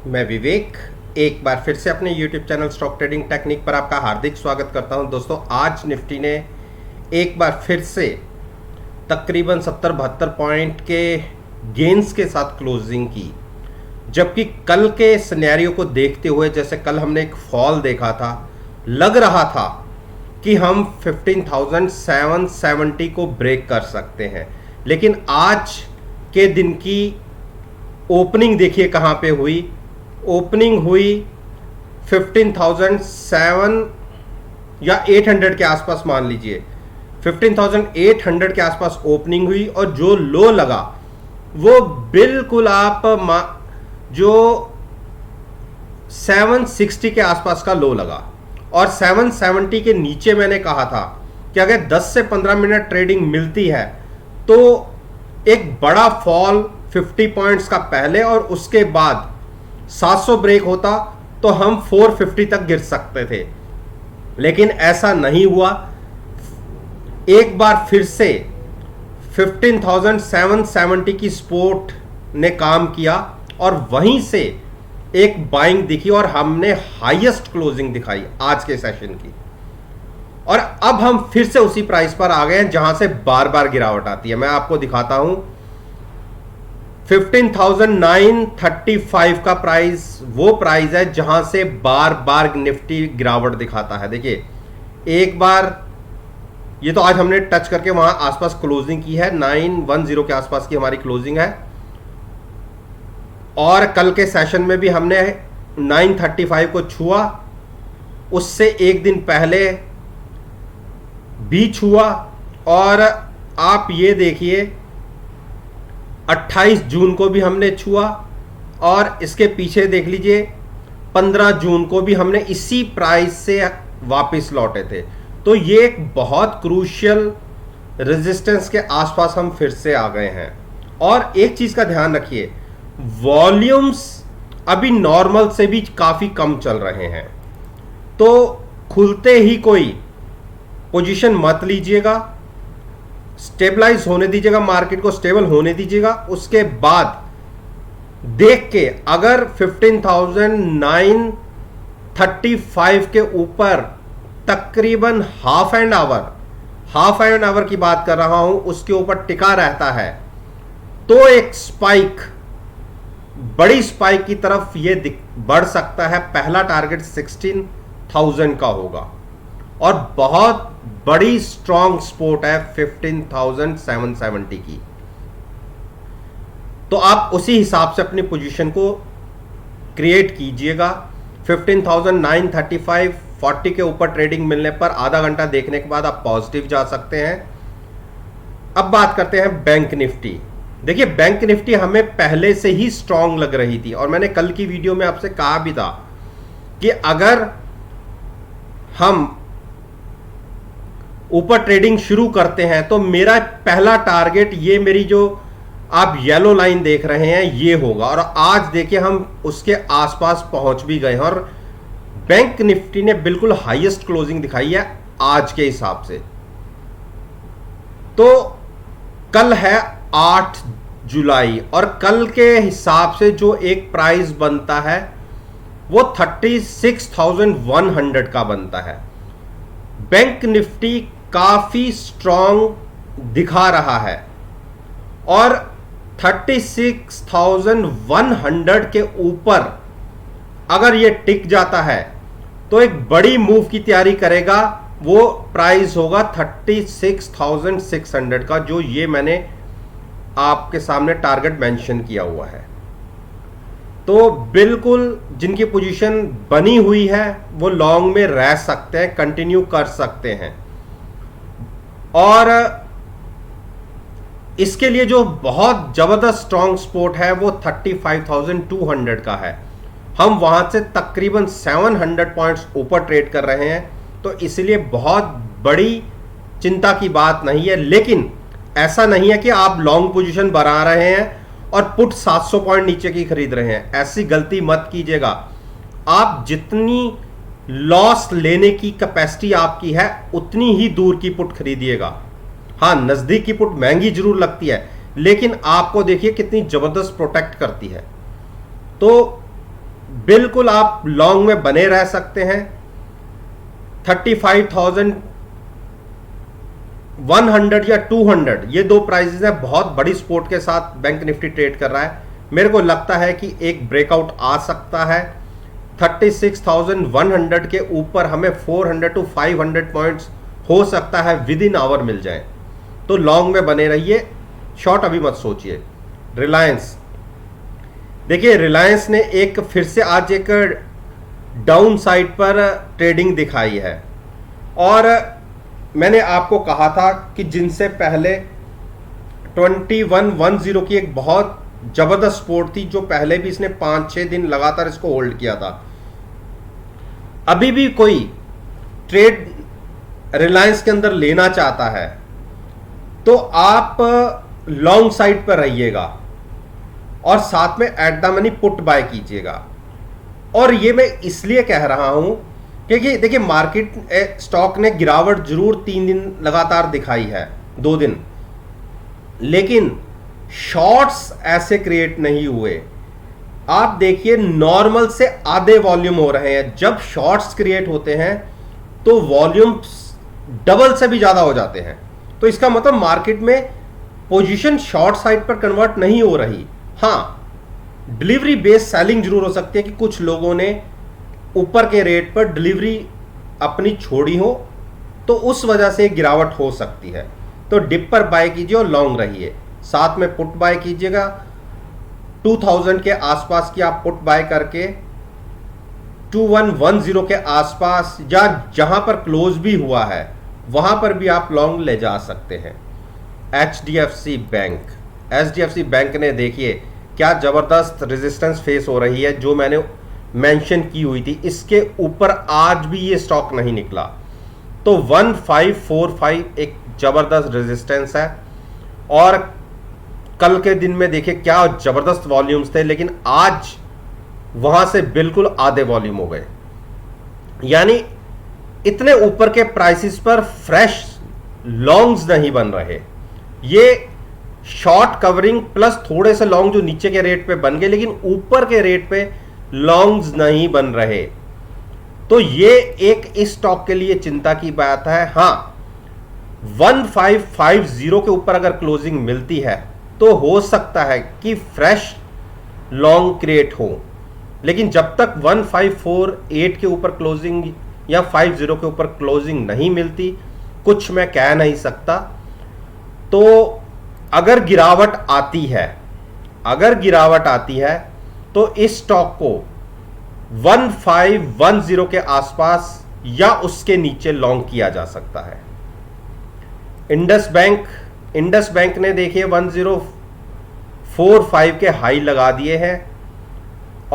मैं विवेक एक बार फिर से अपने YouTube channel stock trading technique पर आपका हार्दिक स्वागत करता हूं। दोस्तों, आज निफ्टी ने एक बार फिर से तकरीबन 70-72 पॉइंट के गेंस के साथ क्लोजिंग की, जबकि कल के सिनेरियो को देखते हुए, जैसे कल हमने एक फॉल देखा था, लग रहा था कि हम 15,770 को ब्रेक कर सकते हैं। लेकिन आज के दिन की ओपनिंग देखिए कहाँ पे हुई। ओपनिंग हुई 15,700 या 800 के आसपास, मान लीजिए 15,800 के आसपास ओपनिंग हुई, और जो लो लगा वो बिल्कुल आप जो 760 के आसपास का लो लगा। और 770 के नीचे मैंने कहा था कि अगर 10 से 15 मिनट ट्रेडिंग मिलती है तो एक बड़ा फॉल 50 पॉइंट्स का पहले और उसके बाद 700 ब्रेक होता तो हम 450 तक गिर सकते थे। लेकिन ऐसा नहीं हुआ। एक बार फिर से 15,770 की सपोर्ट ने काम किया और वहीं से एक बाइंग दिखी और हमने हाईएस्ट क्लोजिंग दिखाई आज के सेशन की। और अब हम फिर से उसी प्राइस पर आ गए हैं जहां से बार बार गिरावट आती है। मैं आपको दिखाता हूं 15,935 का प्राइस, वो प्राइस है जहां से बार बार निफ्टी गिरावट दिखाता है। देखिए, एक बार ये तो आज हमने टच करके वहां आसपास क्लोजिंग की है, 910 के आसपास की हमारी क्लोजिंग है। और कल के सेशन में भी हमने 935 को छुआ, उससे एक दिन पहले भी छुआ, और आप ये देखिए 28 जून को भी हमने छुआ, और इसके पीछे देख लीजिए 15 जून को भी हमने इसी प्राइस से वापस लौटे थे। तो ये एक बहुत क्रूशियल रेजिस्टेंस के आसपास हम फिर से आ गए हैं। और एक चीज का ध्यान रखिए, वॉल्यूम्स अभी नॉर्मल से भी काफी कम चल रहे हैं, तो खुलते ही कोई पोजीशन मत लीजिएगा, स्टेबलाइज होने दीजिएगा, मार्केट को स्टेबल होने दीजिएगा। उसके बाद देख के अगर 15,935 के ऊपर तकरीबन हाफ एन आवर की बात कर रहा हूं, उसके ऊपर टिका रहता है तो एक स्पाइक, बड़ी स्पाइक की तरफ ये बढ़ सकता है। पहला टारगेट 16,000 का होगा और बहुत बड़ी स्ट्रॉन्ग सपोर्ट है 15,770 की। तो आप उसी हिसाब से अपनी पोजीशन को क्रिएट कीजिएगा। 15,935 40 के ऊपर ट्रेडिंग मिलने पर आधा घंटा देखने के बाद आप पॉजिटिव जा सकते हैं। अब बात करते हैं बैंक निफ्टी। देखिए, बैंक निफ्टी हमें पहले से ही स्ट्रॉन्ग लग रही थी और मैंने कल की वीडियो में आपसे कहा भी था कि अगर हम ऊपर ट्रेडिंग शुरू करते हैं तो मेरा पहला टारगेट, ये मेरी जो आप येलो लाइन देख रहे हैं, ये होगा। और आज देखिए हम उसके आसपास पहुंच भी गए हैं और बैंक निफ्टी ने बिल्कुल हाईएस्ट क्लोजिंग दिखाई है आज के हिसाब से। तो कल है 8 जुलाई और कल के हिसाब से जो एक प्राइस बनता है वो 36,100 का बनता है। बैंक निफ्टी काफी स्ट्रॉन्ग दिखा रहा है और 36,100 के ऊपर अगर ये टिक जाता है तो एक बड़ी मूव की तैयारी करेगा। वो प्राइस होगा 36,600 का, जो ये मैंने आपके सामने टारगेट मेंशन किया हुआ है। तो बिल्कुल जिनकी पोजीशन बनी हुई है वो लॉन्ग में रह सकते हैं, कंटिन्यू कर सकते हैं। और इसके लिए जो बहुत जबरदस्त स्ट्रॉन्ग सपोर्ट है वो 35,200 का है। हम वहां से तकरीबन 700 पॉइंट्स ऊपर ट्रेड कर रहे हैं, तो इसलिए बहुत बड़ी चिंता की बात नहीं है। लेकिन ऐसा नहीं है कि आप लॉन्ग पोजीशन बना रहे हैं और पुट 700 पॉइंट नीचे की खरीद रहे हैं। ऐसी गलती मत कीजिएगा। आप जितनी लॉस लेने की कैपेसिटी आपकी है उतनी ही दूर की पुट खरीदिएगा। हाँ, नजदीक की पुट महंगी जरूर लगती है, लेकिन आपको देखिए कितनी जबरदस्त प्रोटेक्ट करती है। तो बिल्कुल आप लॉन्ग में बने रह सकते हैं। 35,100 या 200 ये दो प्राइसेस हैं। बहुत बड़ी सपोर्ट के साथ बैंक निफ्टी ट्रेड कर रहा है। मेरे को लगता है कि एक ब्रेकआउट आ सकता है 36,100 के ऊपर। हमें 400 to 500 पॉइंट्स हो सकता है विद इन आवर मिल जाए। तो लॉन्ग में बने रहिए, शॉर्ट अभी मत सोचिए। रिलायंस, देखिए रिलायंस ने एक फिर से आज एक डाउन साइड पर ट्रेडिंग दिखाई है। और मैंने आपको कहा था कि जिनसे पहले 2110 की एक बहुत जबरदस्त सपोर्ट थी, जो पहले भी इसने 5-6 दिन लगातार इसको होल्ड किया था। अभी भी कोई ट्रेड रिलायंस के अंदर लेना चाहता है तो आप लॉन्ग साइड पर रहिएगा और साथ में at the money put buy कीजिएगा। और ये मैं इसलिए कह रहा हूं क्योंकि देखिए मार्केट स्टॉक ने गिरावट जरूर 3 दिन लगातार दिखाई है, 2 दिन, लेकिन शॉर्ट्स ऐसे क्रिएट नहीं हुए। आप देखिए नॉर्मल से आधे वॉल्यूम हो रहे हैं। जब शॉर्ट्स क्रिएट होते हैं तो वॉल्यूम्स डबल से भी ज्यादा हो जाते हैं। तो इसका मतलब मार्केट में पोजीशन शॉर्ट साइड पर कन्वर्ट नहीं हो रही। हाँ, डिलीवरी बेस्ड सेलिंग जरूर हो सकती है कि कुछ लोगों ने ऊपर के रेट पर डिलीवरी अपनी छोड़ी हो, तो उस वजह से गिरावट हो सकती है। तो डिप पर बाय कीजिए और लॉन्ग रहिए, साथ में पुट बाय कीजिएगा। 2000 के आसपास की आप पुट बाय करके 2110 के आसपास या जहां पर क्लोज भी हुआ है वहां पर भी आप लॉन्ग ले जा सकते हैं। HDFC बैंक ने देखिए क्या जबरदस्त रेजिस्टेंस फेस हो रही है, जो मैंने मेंशन की हुई थी। इसके ऊपर आज भी ये स्टॉक नहीं निकला। तो 1545 एक जबरदस्त रेजिस्टेंस है। और कल के दिन में देखिए क्या जबरदस्त वॉल्यूम्स थे, लेकिन आज वहां से बिल्कुल आधे वॉल्यूम हो गए। यानी इतने ऊपर के प्राइसेस पर फ्रेश लॉन्ग्स नहीं बन रहे। ये शॉर्ट कवरिंग प्लस थोड़े से लॉन्ग जो नीचे के रेट पे बन गए, लेकिन ऊपर के रेट पे लॉन्ग्स नहीं बन रहे। तो ये एक इस स्टॉक के लिए चिंता की बात है। हां, 1550 के ऊपर अगर क्लोजिंग मिलती है तो हो सकता है कि फ्रेश लॉन्ग क्रिएट हो, लेकिन जब तक 1548 के ऊपर क्लोजिंग या 50 के ऊपर क्लोजिंग नहीं मिलती, कुछ मैं कह नहीं सकता। तो अगर गिरावट आती है तो इस स्टॉक को 1510 के आसपास या उसके नीचे लॉन्ग किया जा सकता है। इंडस बैंक ने देखिए 1045 के हाई लगा दिए हैं।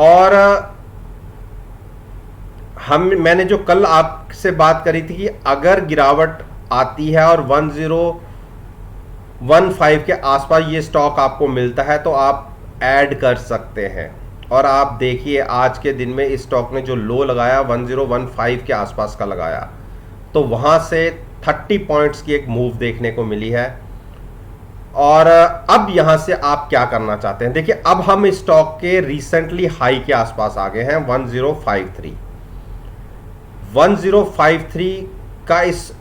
और मैंने जो कल आपसे बात करी थी कि अगर गिरावट आती है और 1015 के आसपास ये स्टॉक आपको मिलता है तो आप ऐड कर सकते हैं। और आप देखिए आज के दिन में इस स्टॉक ने जो लो लगाया 1015 के आसपास का लगाया, तो वहां से 30 पॉइंट्स की एक मूव देखने को मिली है। और अब यहां से आप क्या करना चाहते हैं, देखिए अब हम इस स्टॉक के रिसेंटली हाई के आसपास आ गए हैं। 1053 का इस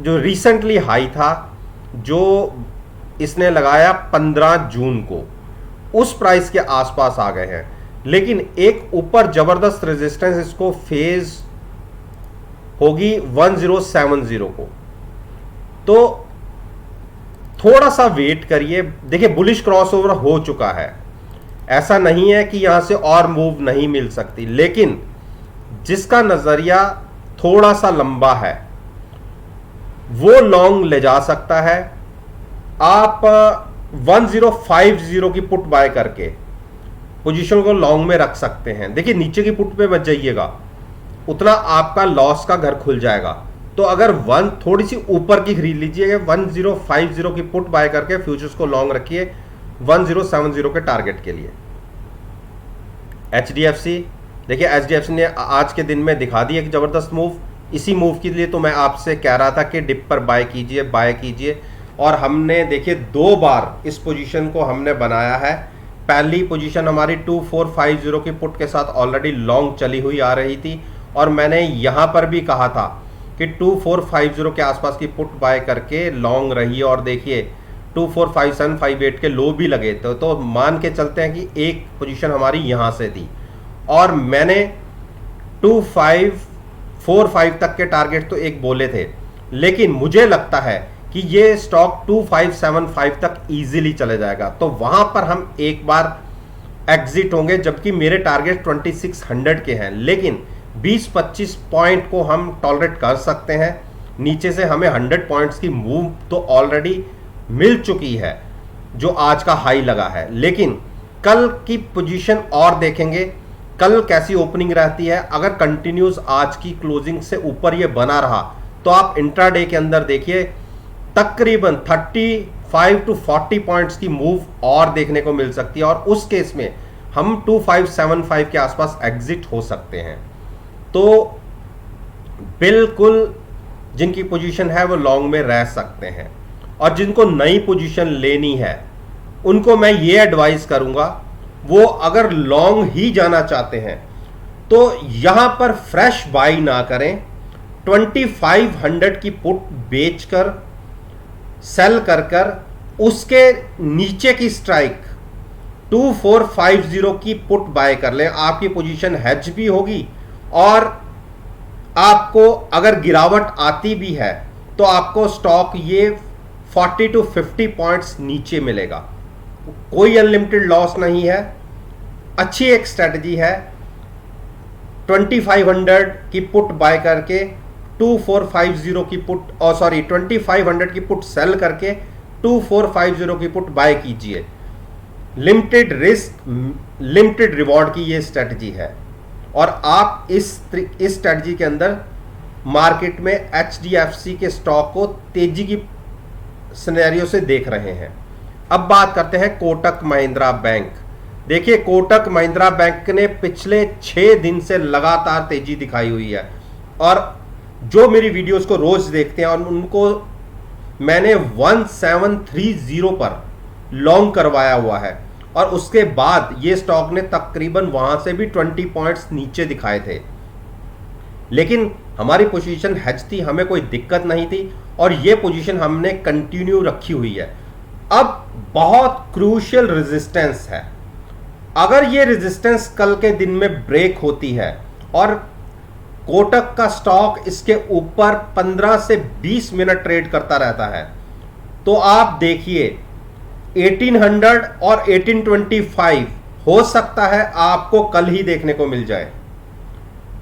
जो रिसेंटली हाई था, जो इसने लगाया 15 जून को, उस प्राइस के आसपास आ गए हैं। लेकिन एक ऊपर जबरदस्त रेजिस्टेंस इसको फेज होगी 1070 को। तो थोड़ा सा वेट करिए। देखिए बुलिश क्रॉसओवर हो चुका है, ऐसा नहीं है कि यहां से और मूव नहीं मिल सकती, लेकिन जिसका नजरिया थोड़ा सा लंबा है वो लॉन्ग ले जा सकता है। आप 1050 की पुट बाय करके पोजीशन को लॉन्ग में रख सकते हैं। देखिए नीचे की पुट पे मत जाइएगा, उतना आपका लॉस का घर खुल जाएगा। तो अगर थोड़ी सी ऊपर की खरीद लीजिएगा, 1050 की पुट बाय करके फ्यूचर्स को लॉन्ग रखिए 1070 के टारगेट के लिए। HDFC, देखिए HDFC ने आज के दिन में दिखा दी एक जबरदस्त मूव। इसी मूव के लिए तो मैं आपसे कह रहा था कि डिप पर बाय कीजिए। और हमने देखिए 2 बार इस पोजीशन को हमने बनाया है पहली पोजीशन हमारी 2450 की पुट के साथ ऑलरेडी लॉन्ग चली हुई आ रही थी, और मैंने यहां पर भी कहा था कि 2450 के आसपास की पुट बाय करके लॉन्ग रही, और देखिए 245758 के लो भी लगे तो मान के चलते हैं कि एक पोजीशन हमारी यहां से थी, और मैंने 2545 तक के टारगेट तो एक बोले थे, लेकिन मुझे लगता है कि ये स्टॉक 2575 तक इजीली चले जाएगा, तो वहां पर हम एक बार एग्जिट होंगे, जबकि मेरे टारगेट 2600 के हैं, लेकिन 20-25 पॉइंट को हम टॉलरेट कर सकते हैं। नीचे से हमें 100 पॉइंट्स की मूव तो ऑलरेडी मिल चुकी है जो आज का हाई लगा है, लेकिन कल की पोजीशन और देखेंगे कल कैसी ओपनिंग रहती है। अगर कंटिन्यूस आज की क्लोजिंग से ऊपर ये बना रहा तो आप इंट्राडे के अंदर देखिए तकरीबन 35 to 40 पॉइंट्स की मूव और देखने को मिल सकती है, और उस केस में हम 2575 के आसपास एग्जिट हो सकते हैं। तो बिल्कुल जिनकी पोजीशन है वो लॉन्ग में रह सकते हैं, और जिनको नई पोजीशन लेनी है उनको मैं ये एडवाइस करूंगा, वो अगर लॉन्ग ही जाना चाहते हैं तो यहां पर फ्रेश बाई ना करें, 2500 की पुट बेचकर सेल कर कर उसके नीचे की स्ट्राइक 2450 की पुट बाय कर लें। आपकी पोजीशन हेज भी होगी, और आपको अगर गिरावट आती भी है तो आपको स्टॉक ये 40 to 50 पॉइंट्स नीचे मिलेगा। कोई अनलिमिटेड लॉस नहीं है, अच्छी एक स्ट्रेटजी है। 2500 की पुट बाय करके 2450 की पुट 2500 की पुट सेल करके 2450 की पुट बाय कीजिए। लिमिटेड रिस्क लिमिटेड रिवॉर्ड की ये स्ट्रेटजी है, और आप इस स्ट्रेटजी के अंदर मार्केट में HDFC के स्टॉक को तेजी की सिनेरियो से देख रहे हैं। अब बात करते हैं कोटक महिंद्रा बैंक। देखिए कोटक महिंद्रा बैंक ने पिछले 6 दिन से लगातार तेजी दिखाई हुई है, और जो मेरी वीडियोस को रोज देखते हैं और उनको मैंने 1730 पर लॉन्ग करवाया हुआ है, और उसके बाद ये स्टॉक ने तकरीबन वहां से भी 20 पॉइंट्स नीचे दिखाए थे, लेकिन हमारी पोजीशन हेज थी, हमें कोई दिक्कत नहीं थी, और ये पोजीशन हमने कंटिन्यू रखी हुई है। अब बहुत क्रूशियल रेजिस्टेंस है, अगर ये रेजिस्टेंस कल के दिन में ब्रेक होती है और कोटक का स्टॉक इसके ऊपर 15 से 20 मिनट ट्रेड करता रहता है, तो आप देखिए 1800 और 1825 हो सकता है आपको कल ही देखने को मिल जाए।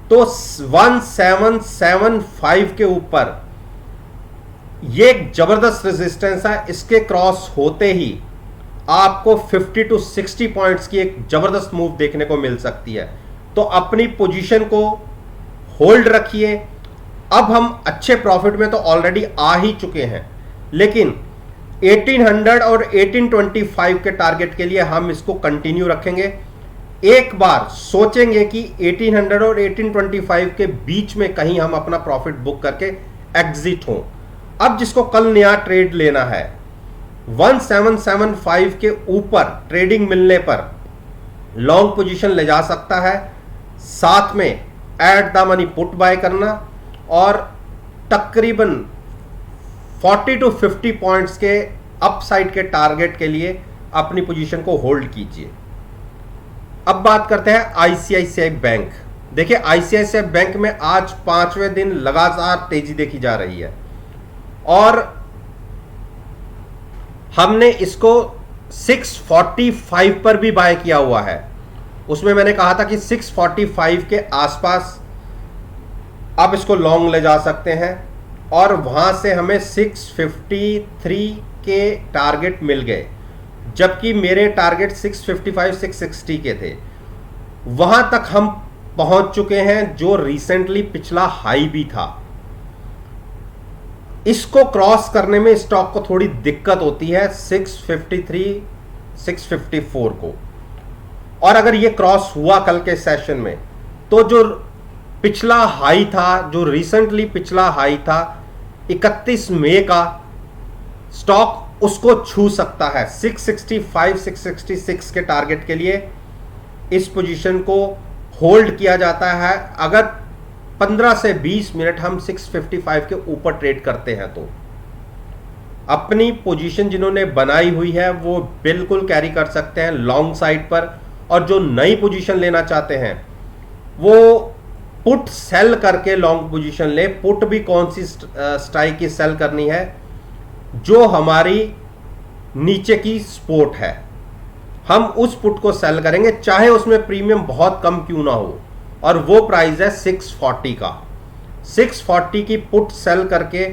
तो 1775 के ऊपर ये एक जबरदस्त रेजिस्टेंस है, इसके क्रॉस होते ही आपको 50 to 60 पॉइंट्स की एक जबरदस्त मूव देखने को मिल सकती है। तो अपनी पोजीशन को होल्ड रखिए। अब हम अच्छे प्रॉफिट में तो ऑलरेडी आ ही चुके हैं, लेकिन 1800 और 1825 के टारगेट के लिए हम इसको कंटिन्यू रखेंगे। एक बार सोचेंगे कि 1800 और 1825 के बीच में कहीं हम अपना प्रॉफिट बुक करके एग्जिट हों। अब जिसको कल नया ट्रेड लेना है 1775 के ऊपर ट्रेडिंग मिलने पर लॉन्ग पोजीशन ले जा सकता है, साथ में at the money put buy करना, और तकरीबन 40 to 50 पॉइंट्स के अपसाइड के टारगेट के लिए अपनी पोजीशन को होल्ड कीजिए। अब बात करते हैं आईसीआईसीआई बैंक। देखिए आईसीआईसीआई बैंक में आज 5वें दिन लगातार तेजी देखी जा रही है, और हमने इसको 645 पर भी बाय किया हुआ है। उसमें मैंने कहा था कि 645 के आसपास आप इसको लॉन्ग ले जा सकते हैं, और वहां से हमें 653 के टारगेट मिल गए, जबकि मेरे टारगेट 655-660 के थे। वहां तक हम पहुंच चुके हैं, जो रिसेंटली पिछला हाई भी था। इसको क्रॉस करने में स्टॉक को थोड़ी दिक्कत होती है 653, 654 को, और अगर ये क्रॉस हुआ कल के सेशन में तो जो पिछला हाई था, जो रिसेंटली पिछला हाई था 31 मई का, स्टॉक उसको छू सकता है। 665 666 के टारगेट के लिए इस पोजीशन को होल्ड किया जाता है। अगर 15 से 20 मिनट हम 655 के ऊपर ट्रेड करते हैं तो अपनी पोजीशन जिन्होंने बनाई हुई है वो बिल्कुल कैरी कर सकते हैं लॉन्ग साइड पर, और जो नई पोजीशन लेना चाहते हैं वो पुट सेल करके लॉन्ग पोजीशन ले। पुट भी कौन सी स्ट्राइक की सेल करनी है? जो हमारी नीचे की सपोर्ट है, हम उस पुट को सेल करेंगे चाहे उसमें प्रीमियम बहुत कम क्यों ना हो, और वो प्राइस है 640 का। 640 की पुट सेल करके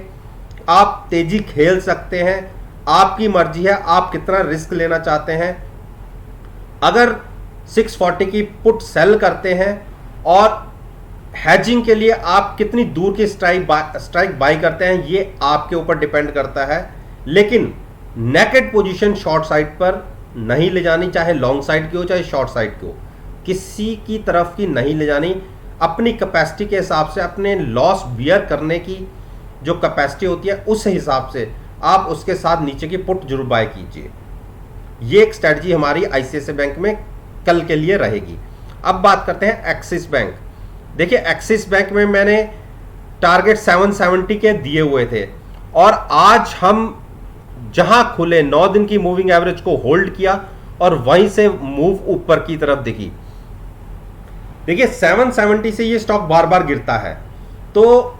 आप तेजी खेल सकते हैं। आपकी मर्जी है आप कितना रिस्क लेना चाहते हैं। अगर 640 की पुट सेल करते हैं और हैजिंग के लिए आप कितनी दूर की स्ट्राइक बाई करते हैं ये आपके ऊपर डिपेंड करता है। लेकिन नेकेड पोजीशन शॉर्ट साइड पर नहीं ले जानी, चाहे लॉन्ग साइड की हो चाहे शॉर्ट साइड की हो, किसी की तरफ की नहीं ले जानी। अपनी कैपेसिटी के हिसाब से, अपने लॉस बियर करने की जो कैपेसिटी होती है उस हिसाब से आप उसके साथ नीचे की पुट जरूर बाय कीजिए। ये एक स्ट्रेटजी हमारी आईसीआईसीआई बैंक में कल के लिए रहेगी। अब बात करते हैं एक्सिस बैंक। देखिए एक्सिस बैंक में मैंने टारगेट 770 के दिए हुए थे, और आज हम जहां खुले 9 दिन की मूविंग एवरेज को होल्ड किया और वहीं से मूव ऊपर की तरफ दिखी। देखिए 770 से ये स्टॉक बार बार गिरता है, तो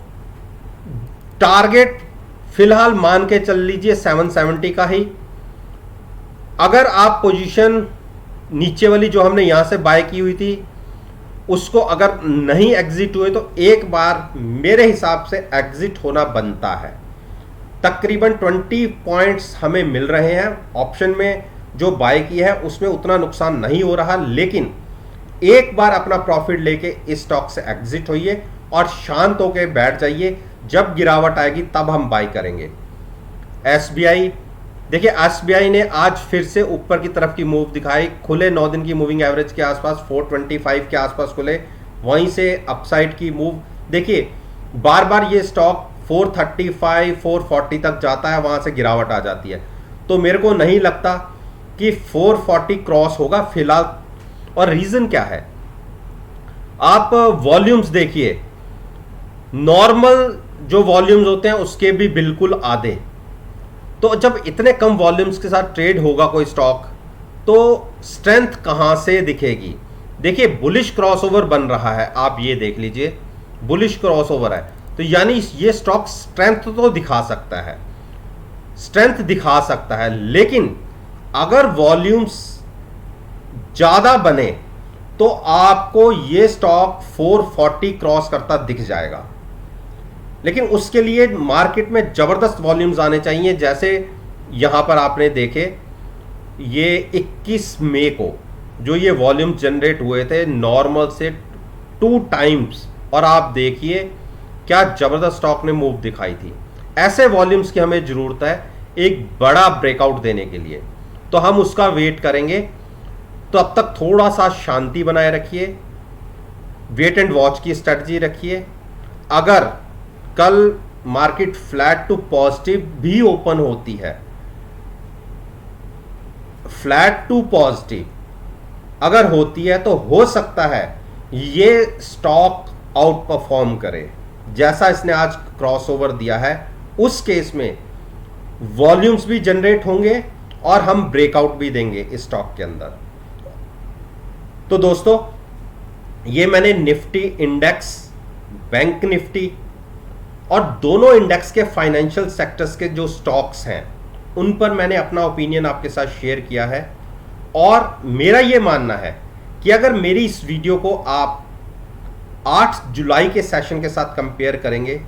टारगेट फिलहाल मान के चल लीजिए 770 का ही। अगर आप पोजीशन नीचे वाली जो हमने यहां से बाय की हुई थी उसको अगर नहीं एग्जिट हुए तो एक बार मेरे हिसाब से एग्जिट होना बनता है। तकरीबन 20 पॉइंट्स हमें मिल रहे हैं। ऑप्शन में जो बाय किया है उसमें उतना नुकसान नहीं हो रहा, लेकिन एक बार अपना प्रॉफिट लेके इस स्टॉक से एग्जिट होइए और शांत होकर बैठ जाइए। जब गिरावट आएगी तब हम बाय करेंगे। एसबीआई, देखिए एसबीआई ने आज फिर से ऊपर की तरफ की मूव दिखाई। खुले 9 दिन की मूविंग एवरेज के आसपास 425 के आसपास खुले, वहीं से अपसाइड की मूव। देखिए बार बार ये स्टॉक 435 440 तक जाता है, वहां से गिरावट आ जाती है। तो मेरे को नहीं लगता कि 440 क्रॉस होगा फिलहाल। और रीजन क्या है? आप वॉल्यूम्स देखिए, नॉर्मल जो वॉल्यूम्स होते हैं उसके भी बिल्कुल आधे। तो जब इतने कम वॉल्यूम्स के साथ ट्रेड होगा कोई स्टॉक तो स्ट्रेंथ कहां से दिखेगी? देखिए बुलिश क्रॉसओवर बन रहा है, आप ये देख लीजिए, बुलिश क्रॉसओवर है, तो यानी ये स्टॉक स्ट्रेंथ तो दिखा सकता है, स्ट्रेंथ दिखा सकता है। लेकिन अगर वॉल्यूम्स ज्यादा बने तो आपको ये स्टॉक 440 क्रॉस करता दिख जाएगा। लेकिन उसके लिए मार्केट में जबरदस्त वॉल्यूम्स आने चाहिए। जैसे यहां पर आपने देखे ये 21 मई को जो ये वॉल्यूम जनरेट हुए थे नॉर्मल से 2 टाइम्स, और आप देखिए क्या जबरदस्त स्टॉक ने मूव दिखाई थी। ऐसे वॉल्यूम्स की हमें जरूरत है एक बड़ा ब्रेकआउट देने के लिए, तो हम उसका वेट करेंगे। तो अब तक थोड़ा सा शांति बनाए रखिए, वेट एंड वॉच की स्ट्रेटजी रखिए। अगर कल मार्केट फ्लैट टू पॉजिटिव भी ओपन होती है, फ्लैट टू पॉजिटिव अगर होती है तो हो सकता है ये स्टॉक आउट परफॉर्म करे जैसा इसने आज क्रॉसओवर दिया है। उस केस में वॉल्यूम्स भी जनरेट होंगे और हम ब्रेकआउट भी देंगे इस स्टॉक के अंदर। तो दोस्तों ये मैंने निफ्टी इंडेक्स, बैंक निफ्टी और दोनों इंडेक्स के फाइनेंशियल सेक्टर्स के जो स्टॉक्स हैं उन पर मैंने अपना ओपिनियन आपके साथ शेयर किया है। और मेरा ये मानना है कि अगर मेरी इस वीडियो को आप 8 जुलाई के सेशन के साथ कंपेयर करेंगे,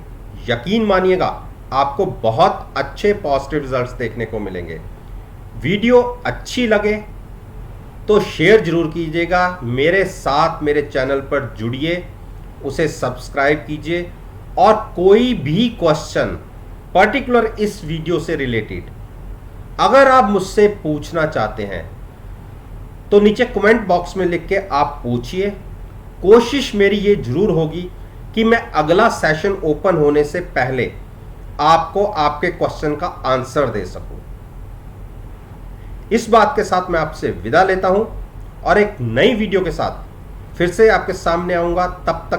यकीन मानिएगा आपको बहुत अच्छे पॉजिटिव रिजल्ट्स देखने को मिलेंगे। वीडियो अच्छी लगे तो शेयर जरूर कीजिएगा, मेरे साथ मेरे चैनल पर जुड़िए, उसे सब्सक्राइब कीजिए, और कोई भी क्वेश्चन पर्टिकुलर इस वीडियो से रिलेटेड अगर आप मुझसे पूछना चाहते हैं तो नीचे कमेंट बॉक्स में लिख के आप पूछिए। कोशिश मेरी ये जरूर होगी कि मैं अगला सेशन ओपन होने से पहले आपको आपके क्वेश्चन का आंसर दे सकूं। इस बात के साथ मैं आपसे विदा लेता हूं और एक नई वीडियो के साथ फिर से आपके सामने आऊंगा। तब तक